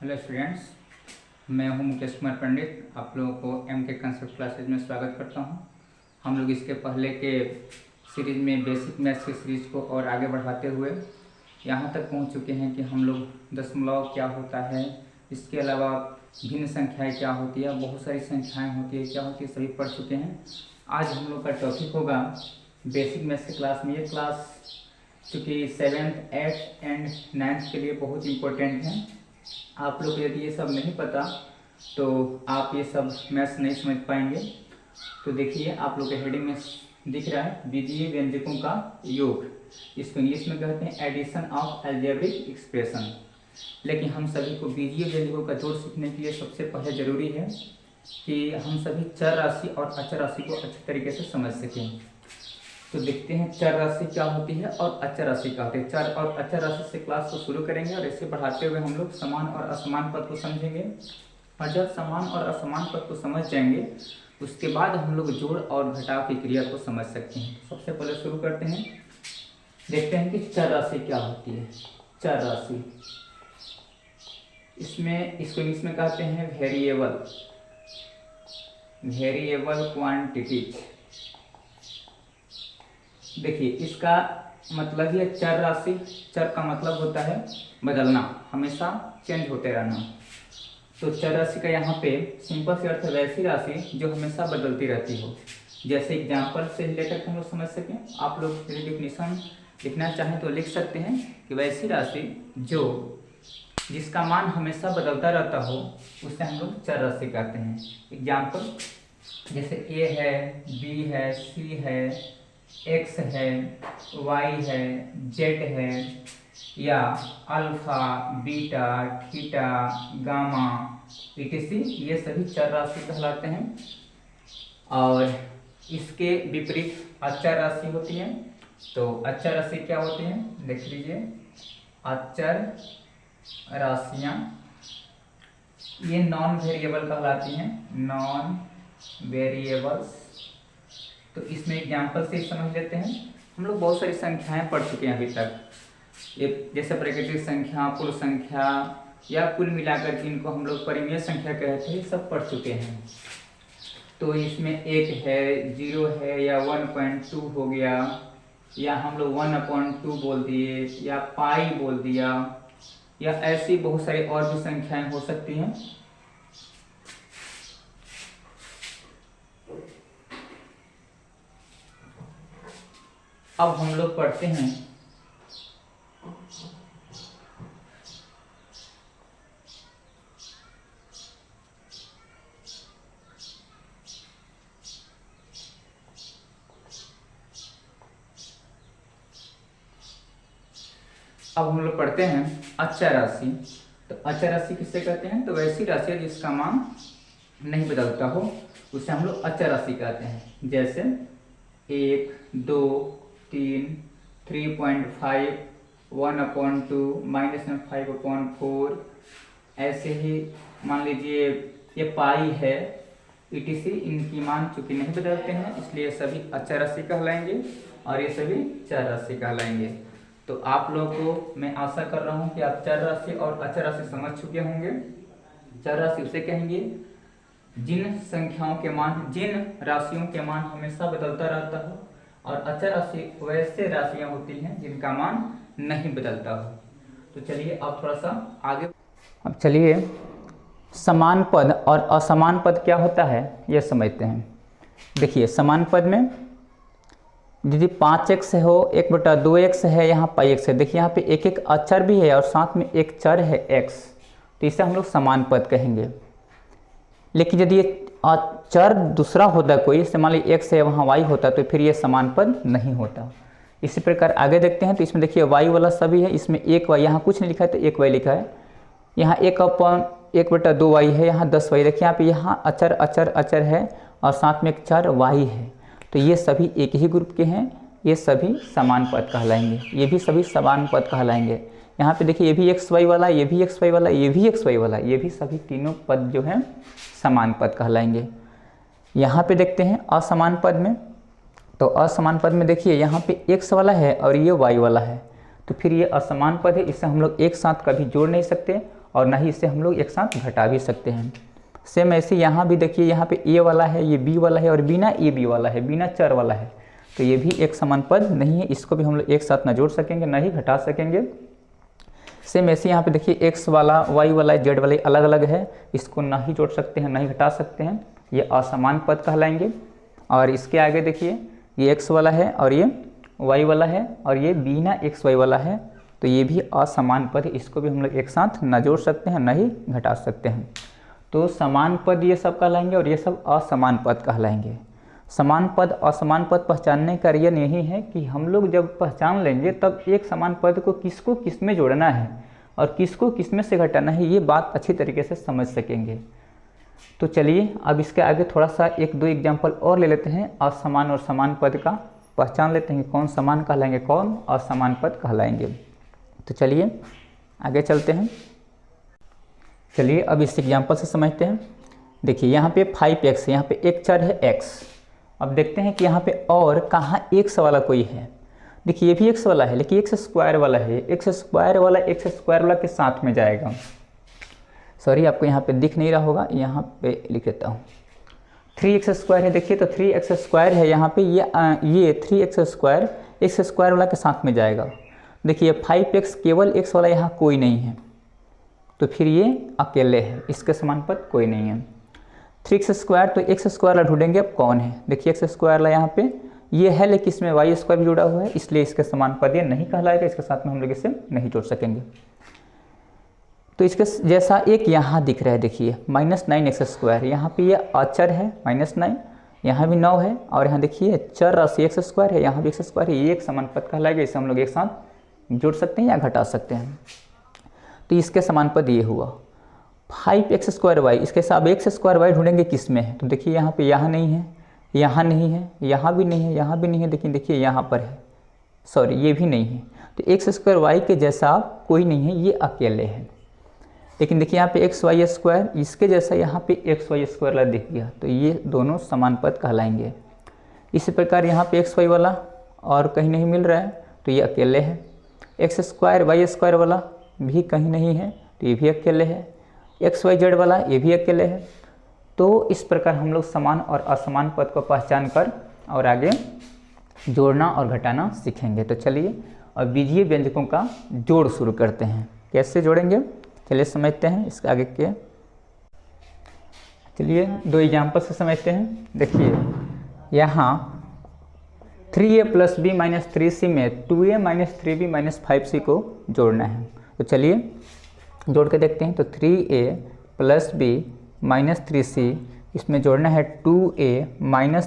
Hello students, मैं हूं मुकेश कुमार पंडित। आप लोगों को एम के कंसेप्ट क्लासेज में स्वागत करता हूं। हम लोग इसके पहले के सीरीज में बेसिक मैथ्स की सीरीज को और आगे बढ़ाते हुए यहां तक पहुंच चुके हैं कि हम लोग दशमलव क्या होता है, इसके अलावा भिन्न संख्याएं क्या होती है, बहुत सारी संख्याएं होती है क्या होती है, सभी पढ़ चुके हैं। आज हम लोग का टॉपिक होगा बेसिक मैथ्स की क्लास में। ये क्लास चूँकि 7th 8th एंड 9th के लिए बहुत इम्पोर्टेंट है। आप लोग यदि ये सब नहीं पता तो आप ये सब मैथ्स नहीं समझ पाएंगे। तो देखिए, आप लोग के हेडिंग में दिख रहा है बीजीय व्यंजकों का योग। इसको इंग्लिश में कहते हैं एडिशन ऑफ अलजेब्रिक एक्सप्रेशन। लेकिन हम सभी को बीजीय व्यंजकों का जोड़ सीखने के लिए सबसे पहले ज़रूरी है कि हम सभी चर राशि और अचर राशि को अच्छे तरीके से समझ सकें। तो देखते हैं चर राशि क्या होती है और अचर राशि क्या होती है। चर और अचर राशि से क्लास को शुरू करेंगे और इसे बढ़ाते हुए हम लोग समान और असमान पद को समझेंगे। और जब समान और असमान पद को समझ जाएंगे उसके बाद हम लोग जोड़ और घटाव की क्रिया को समझ सकते हैं। सबसे पहले शुरू करते हैं, देखते हैं कि चर राशि क्या होती है। चर राशि, इसमें इसको इंग्लिश में कहते हैं वेरिएबल क्वांटिटीज। देखिए, इसका मतलब है चर राशि। चर का मतलब होता है बदलना, हमेशा चेंज होते रहना। तो चर राशि का यहाँ पे सिंपल से अर्थ है वैसी राशि जो हमेशा बदलती रहती हो। जैसे एग्जाम्पल से लेकर हम लोग समझ सकें, आप लोग डिफिनीशन लिखना चाहें तो लिख सकते हैं कि वैसी राशि जो जिसका मान हमेशा बदलता रहता हो उसे हम लोग चर राशि कहते हैं। एग्जाम्पल जैसे ए है, बी है, सी है, एक्स है, वाई है, जेड है, या alpha, beta, theta, gamma etc, ये सभी चर राशि कहलाते हैं। और इसके विपरीत अचर राशि होती है। तो अचर राशि क्या होती है, देख लीजिए। अचर राशियाँ ये नॉन वेरिएबल कहलाती हैं, नॉन वेरिएबल्स। तो इसमें एग्जाम्पल से समझ लेते हैं। हम लोग बहुत सारी संख्याएं पढ़ चुके हैं अभी तक, ये जैसे प्राकृतिक संख्या, पूर्ण संख्या या कुल मिलाकर के इनको हम लोग परिमेय संख्या कहते हैं, सब पढ़ चुके हैं। तो इसमें 1 है, 0 है, या 1.2 हो गया, या हम लोग 1/2 बोल दिए, या पाई बोल दिया, या ऐसी बहुत सारी और भी संख्याएं हो सकती हैं। अब हम लोग पढ़ते हैं अचर राशि। तो अचर राशि किससे कहते हैं, तो वैसी राशि है जिसका मान नहीं बदलता हो उसे हम लोग अचर राशि कहते हैं। जैसे 1, 2, 3, 3.5, 1/2, -5/4, ऐसे ही मान लीजिए ये पाई है etc, इनकी मान चूंकि नहीं बदलते हैं इसलिए सभी अचर राशि कहलाएंगे और ये सभी चर राशि कहलाएंगे। तो आप लोगों को मैं आशा कर रहा हूँ कि आप चर राशि और अचर राशि समझ चुके होंगे। चर राशि उसे कहेंगे जिन संख्याओं के मान, जिन राशियों के मान हमेशा बदलता रहता हो, और अचर राशि वैसे राशियां होती हैं जिनका मान नहीं बदलता हो। तो चलिए अब थोड़ा सा आगे, अब चलिए समान पद और असमान पद क्या होता है यह समझते हैं। देखिए, समान पद में यदि 5x हो, 1/2x है, यहाँ πx है। देखिए यहाँ पे एक एक अचर भी है और साथ में एक चर है x, तो इसे हम लोग समान पद कहेंगे। लेकिन यदि ये चर दूसरा होता कोई, जैसे मान लीजिए x है वहाँ y होता, तो फिर ये समान पद नहीं होता। इसी प्रकार आगे देखते हैं, तो इसमें देखिए y वाला सभी है, इसमें 1y, यहाँ कुछ नहीं लिखा है तो 1y लिखा है। यहाँ 1/2y है, यहाँ 10y। देखिए यहाँ पे यहाँ अचर अचर अचर है और साथ में एक चर y है, तो ये सभी एक ही ग्रुप के हैं, ये सभी समान पद कहलाएंगे, ये भी सभी समान पद कहलाएंगे। यहाँ पे देखिए ये भी एक्स वाई वाला, ये भी एक्स वाई वाला, ये भी एक्स वाई वाला, ये भी सभी तीनों पद जो हैं समान पद कहलाएंगे। यहाँ पे देखते हैं असमान पद में, तो असमान पद में देखिए यहाँ पे x वाला है और ये y वाला है, तो फिर ये असमान पद है, इसे हम लोग एक साथ कभी जोड़ नहीं सकते और ना ही इसे हम लोग एक साथ घटा भी सकते हैं। सेम ऐसे यहाँ भी देखिए, यहाँ पे a वाला है, ये b वाला है और बिना a b वाला है, बिना चर वाला है, तो ये भी एक समान पद नहीं है, इसको भी हम लोग एक साथ ना जोड़ सकेंगे ना ही घटा सकेंगे। सेम ऐसे यहाँ पे देखिए x वाला, y वाला, z वाला अलग अलग है, इसको ना ही जोड़ सकते हैं ना ही घटा सकते हैं, ये असमान पद कहलाएंगे। और इसके आगे देखिए ये x वाला है और ये y वाला है और ये बिना x y वाला है, तो ये भी असमान पद है, इसको भी हम लोग एक साथ ना जोड़ सकते हैं ना ही घटा सकते हैं। तो समान पद ये सब कहलाएंगे और ये सब असमान पद कहलाएंगे। समान पद असमान पद पहचानने का रीज़न यही है कि हम लोग जब पहचान लेंगे तब एक समान पद को किसको किस में जोड़ना है और किसको किस में से घटाना है, ये बात अच्छी तरीके से समझ सकेंगे। तो चलिए अब इसके आगे थोड़ा सा एक दो एग्जाम्पल और ले लेते हैं, असमान और समान पद का पहचान लेते हैं, कौन समान कहलाएंगे कौन असमान पद कहलाएंगे। तो चलिए आगे चलते हैं। चलिए अब इस एग्जाम्पल से समझते हैं। देखिए यहाँ पे 5x है, यहाँ पे एक चर है x। अब देखते हैं कि यहाँ पे और कहाँ x वाला कोई है। देखिए ये भी x वाला है लेकिन x स्क्वायर वाला है, x स्क्वायर वाला के साथ में जाएगा। सॉरी आपको यहाँ पे दिख नहीं रहा होगा, यहाँ पे लिख देता हूँ। 3x स्क्वायर है, देखिए तो 3x स्क्वायर है यहाँ पे, ये 3x स्क्वायर x स्क्वायर वाला के साथ में जाएगा। देखिए 5x केवल x वाला यहाँ कोई नहीं है, तो फिर ये अकेले है, इसके समान पद कोई नहीं है। 3x स्क्वायर तो x स्क्वायर वाला ढूंढेंगे अब कौन है। देखिए x स्क्वायर वाला यहाँ पे ये है लेकिन इसमें y स्क्वायर भी जुड़ा हुआ है, इसलिए इसके समान पद ये नहीं कहलाएगा, इसके साथ में हम लोग इसे नहीं जोड़ सकेंगे। तो इसके जैसा एक यहाँ दिख रहा है, देखिए -9x स्क्वायर, यहाँ पे ये अचर है -9, यहाँ भी 9 है और यहाँ देखिए चर राशि x स्क्वायर है, यहाँ भी x स्क्वायर है, ये एक समान पद कहलाएगा, इसे हम लोग एक साथ जोड़ सकते हैं या घटा सकते हैं। तो इसके समान पद ये हुआ 5x स्क्वायर वाई, इसके साथ x स्क्वायर वाई ढूंढेंगे किस में है। तो देखिए यहाँ पे यहाँ नहीं है, यहाँ नहीं है, यहाँ भी नहीं है, यहाँ भी नहीं है, लेकिन देखिए यहाँ पर है, सॉरी ये भी नहीं है। तो x स्क्वायर वाई के जैसा कोई नहीं है, ये अकेले है। लेकिन देखिए यहाँ पे एक्स वाई स्क्वायर, इसके जैसा यहाँ पे एक्स वाई स्क्वायर वाला दिख गया, तो ये दोनों समान पद कहलाएंगे। इसी प्रकार यहाँ पे एक्स वाई वाला और कहीं नहीं मिल रहा है, तो ये अकेले है। एक्स स्क्वायर वाई स्क्वायर वाला भी कहीं नहीं है, तो ये भी अकेले है। एक्स वाई जेड वाला ये भी अकेले है। तो इस प्रकार हम लोग समान और असमान पद को पहचान कर और आगे जोड़ना और घटाना सीखेंगे। तो चलिए और बीजीय व्यंजकों का जोड़ शुरू करते हैं। कैसे जोड़ेंगे चलिए समझते हैं इसके आगे के। चलिए दो एग्जाम्पल से समझते हैं। देखिए यहाँ 3a + b - 3c में 2a - 3b - 5c को जोड़ना है। तो चलिए जोड़ के देखते हैं। तो 3a + b - 3c, इसमें जोड़ना है 2a -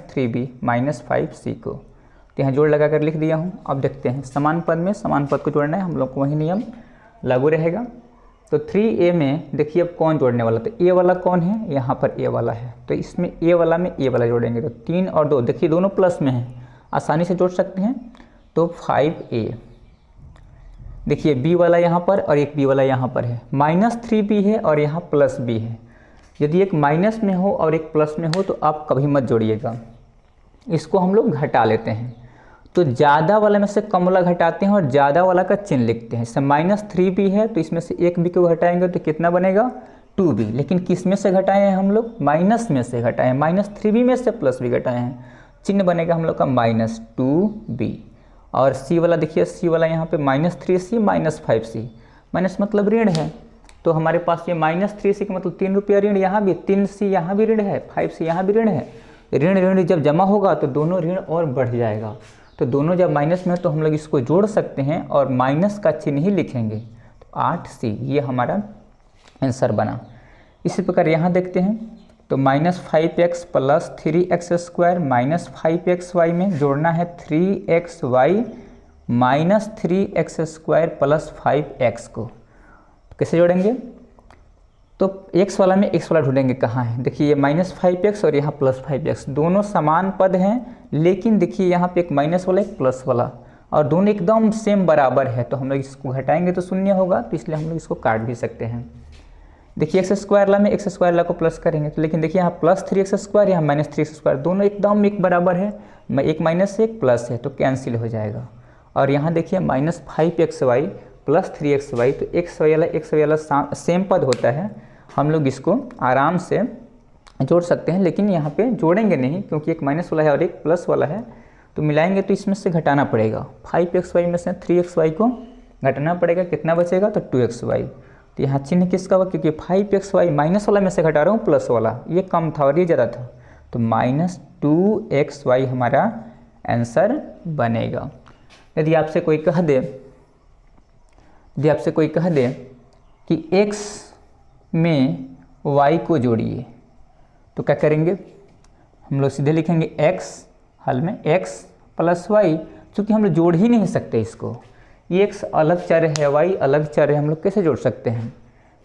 3b - 5c को। तो यहाँ जोड़ लगा कर लिख दिया हूँ। अब देखते हैं समान पद में समान पद को जोड़ना है, हम लोग को वही नियम लागू रहेगा। तो 3a में देखिए अब कौन जोड़ने वाला, तो a वाला कौन है, यहाँ पर a वाला है, तो इसमें a वाला में a वाला जोड़ेंगे। तो 3 और 2 देखिए दोनों प्लस में है, आसानी से जोड़ सकते हैं। तो 5a, देखिए b वाला यहाँ पर और एक b वाला यहाँ पर है, -3b है और यहाँ +b है। यदि एक माइनस में हो और एक प्लस में हो तो आप कभी मत जोड़िएगा, इसको हम लोग घटा लेते हैं। तो ज़्यादा वाले में से कम वाला घटाते हैं और ज़्यादा वाला का चिन्ह लिखते हैं। जैसे -3b है तो इसमें से एक b को घटाएंगे तो कितना बनेगा 2b, लेकिन किस में से घटाए हैं हम लोग, माइनस में से घटाए हैं, -3b में से +b घटाए हैं, चिन्ह बनेगा हम लोग का -2b। और c वाला देखिए c वाला यहाँ पे -3c - 5c, माइनस मतलब ऋण है, तो हमारे पास ये -3c का मतलब 3 रुपया ऋण, यहाँ भी 3c यहाँ भी ऋण है, 5c यहाँ भी ऋण है। ऋण ऋण जब जमा होगा तो दोनों ऋण और बढ़ जाएगा, तो दोनों जब माइनस में है तो हम लोग इसको जोड़ सकते हैं और माइनस का चिन्ह ही लिखेंगे। तो 8c ये हमारा आंसर बना। इसी प्रकार यहाँ देखते हैं तो -5x + 3x² - 5xy में जोड़ना है 3xy - 3x² + 5x को। कैसे जोड़ेंगे, तो x वाला में x वाला ढूंढेंगे कहाँ है। देखिए ये -5x और यहाँ +5x, दोनों समान पद हैं, लेकिन देखिए यहाँ पे एक माइनस वाला एक प्लस वाला और दोनों एकदम सेम बराबर है, तो हम लोग इसको घटाएंगे तो शून्य होगा, तो इसलिए हम लोग इसको काट भी सकते हैं। देखिए एक्स स्क्वायर ला में एक्स स्क्वायर ला को प्लस करेंगे तो, लेकिन देखिए यहाँ प्लस 3x स्क्वायर, यहाँ माइनस 3x स्क्वायर, दोनों एकदम एक बराबर है, एक माइनस एक प्लस है तो कैंसिल हो जाएगा। और यहाँ देखिए माइनस 5xy प्लस 3xy, तो एक्स वाला सेम पद होता है, हम लोग इसको आराम से जोड़ सकते हैं, लेकिन यहाँ पे जोड़ेंगे नहीं क्योंकि एक माइनस वाला है और एक प्लस वाला है, तो मिलाएंगे तो इसमें से घटाना पड़ेगा। 5xy में से 3xy को घटाना पड़ेगा, कितना बचेगा तो 2xy। तो यहाँ चिन्ह किसका हुआ, क्योंकि 5xy माइनस वाला में से घटा रहा हूँ प्लस वाला, ये कम था और ये ज़्यादा था, तो -2xy हमारा आंसर बनेगा। यदि आपसे कोई कह दे कि x में y को जोड़िए तो क्या करेंगे, हम लोग सीधे लिखेंगे x, हल में x प्लस वाई, चूँकि हम लोग जोड़ ही नहीं सकते इसको, ये x अलग चर है, y अलग चर है, हम लोग कैसे जोड़ सकते हैं।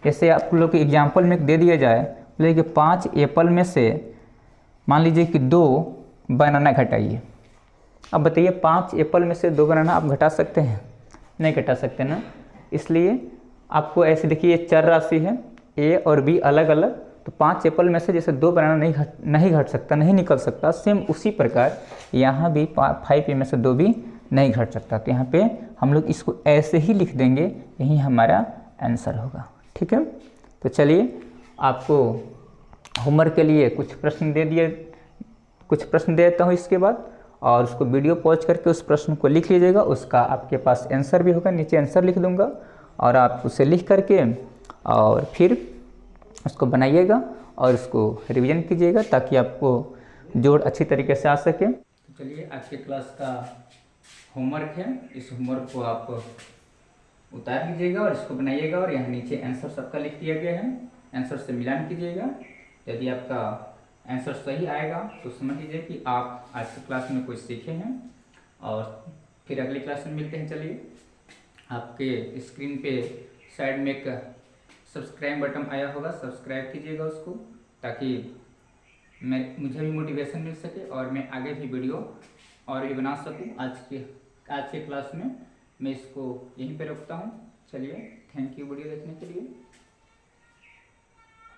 जैसे आप लोग के एग्जाम्पल में दे दिया जाए, बोले कि 5 एप्पल में से मान लीजिए कि 2 बनाना घटाइए। अब बताइए 5 एप्पल में से 2 बनाना आप घटा सकते हैं, नहीं घटा सकते ना, इसलिए आपको ऐसे देखिए ये चर राशि है a और b अलग अलग, तो 5 एप्पल में से जैसे 2 बनाना नहीं घट सकता, नहीं निकल सकता, सेम उसी प्रकार यहाँ भी 5 में से 2 भी नहीं घट सकता। तो यहाँ पे हम लोग इसको ऐसे ही लिख देंगे, यही हमारा आंसर होगा। ठीक है, तो चलिए आपको होमवर्क के लिए कुछ प्रश्न दे देता हूँ इसके बाद, और उसको वीडियो पॉज करके उस प्रश्न को लिख लीजिएगा, उसका आपके पास आंसर भी होगा, नीचे आंसर लिख दूंगा और आप उसे लिख करके और फिर उसको बनाइएगा और उसको रिवीजन कीजिएगा ताकि आपको जोड़ अच्छी तरीके से आ सके। तो चलिए आज के क्लास का होमवर्क है, इस होमवर्क को आप उतार लीजिएगा और इसको बनाइएगा, और यहाँ नीचे आंसर सबका लिख दिया गया है, आंसर से मिलान कीजिएगा। यदि आपका आंसर सही आएगा तो समझ लीजिए कि आप आज की क्लास में कुछ सीखे हैं, और फिर अगली क्लास में मिलते हैं। चलिए, आपके स्क्रीन पे साइड में एक सब्सक्राइब बटन आया होगा, सब्सक्राइब कीजिएगा उसको, ताकि मुझे भी मोटिवेशन मिल सके और मैं आगे भी वीडियो और भी बना सकूं। आज के क्लास में मैं इसको यहीं पे रखता हूं। चलिए, थैंक यू वीडियो देखने के लिए।